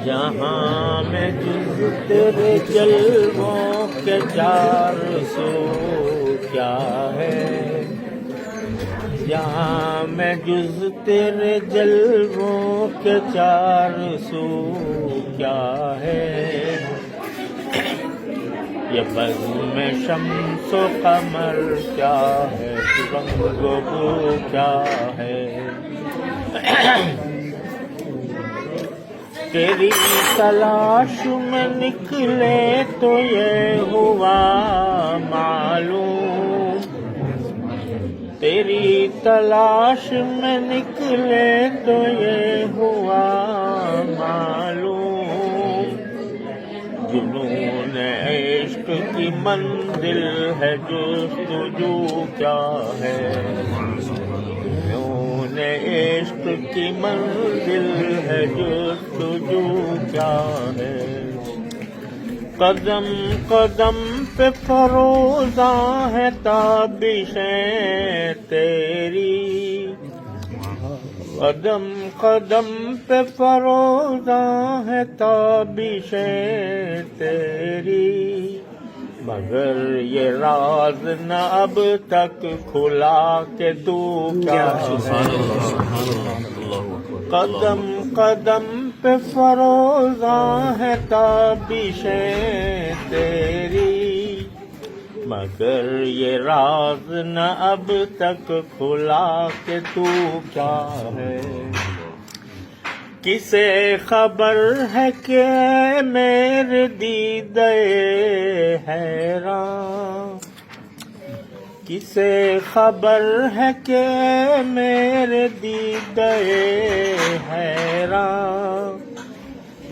جہاں میں جز تیرے جلووں کے چار سو کیا ہے، جہاں میں جز تیرے جلووں کے چار سو کیا ہے، یہ بزم میں شمس و قمر کیا ہے، رنگ و بو کیا ہے، تیری تلاش میں نکلے تو یہ ہوا معلوم، تیری تلاش میں نکلے تو یہ ہوا معلوم، جنون عشق کی منزل ہے جستجو کیا ہے، جنون عشق کی منزل ہے جستجو کیا ہے، قدم قدم پہ فروزاں ہے تابشیں تیری، قدم قدم پہ فروزاں ہے تابشیں تیری، مگر یہ راز نہ اب تک کھلا کہ تو کیا ہے، قدم قدم پہ فروزاں ہے تابشیں تیری، مگر یہ راز نہ اب تک کھلا کہ تو کیا ہے، کسے خبر ہے کہ میرے دیدے حیراں، کسے خبر ہے کہ میرے دیدے حیراں،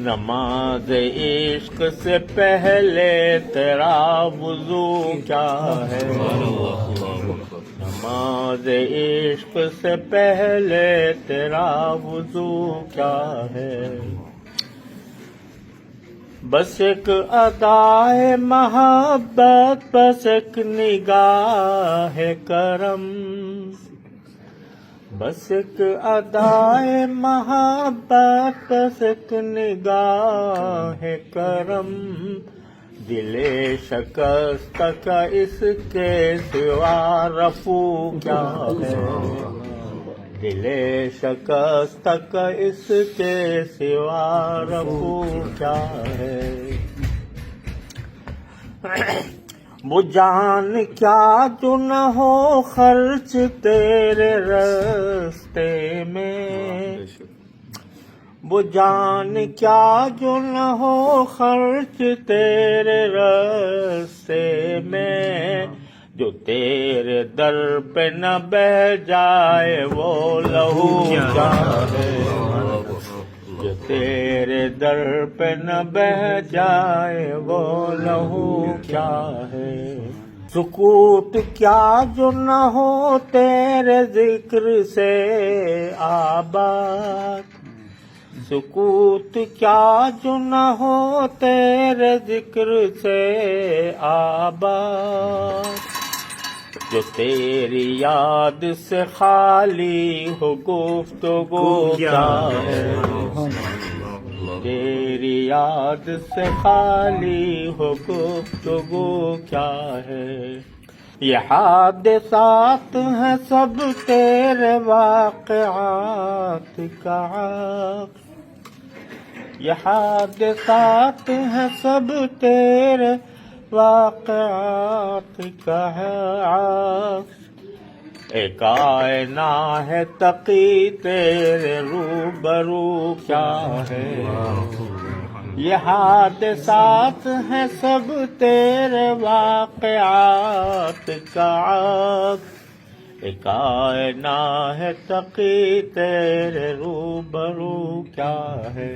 نماز عشق سے پہلے تیرا وضو کیا ہے، نماز عشق سے پہلے تیرا وضو کیا ہے، بس ایک ادائے محبت، بس ایک نگاہ کرم، بس ایک ادائے محبت، بس ایک نگاہ کرم، دل شکست کا اس کے سوا رفو کیا ہے، دل شکست کا اس کے سوا رفو کیا ہے، وہ جان کیا جو نہ ہو خرچ تیرے راستے میں، وہ جان کیا جو نہ ہو خرچ تیرے راستے میں، جو تیرے در پہ نہ بہہ جائے وہ لہو کیا ہے، جو تیرے در پہ نہ بہہ جائے وہ لہو کیا ہے، سکوت کیا جو نہ ہو تیرے ذکر سے آباد، سکوت کیا جو نہ ہو تیرے ذکر سے آباد، جو تیری یاد سے خالی ہو گفتگو کیا ہے، تیری یاد سے خالی ہو گفتگو کیا ہے، یہ حادثات ہیں سب تیرے واقعات کا عکس، یہ حادثات ہیں سب تیرے واقعات کا عکس، ایک آئینہ ہے تقی تیرے روبرو کیا ہے، یہ حادثات ہیں سب تیرے واقعات کا عکس، ایک آئینہ ہے تقی تیرے روبرو کیا ہے۔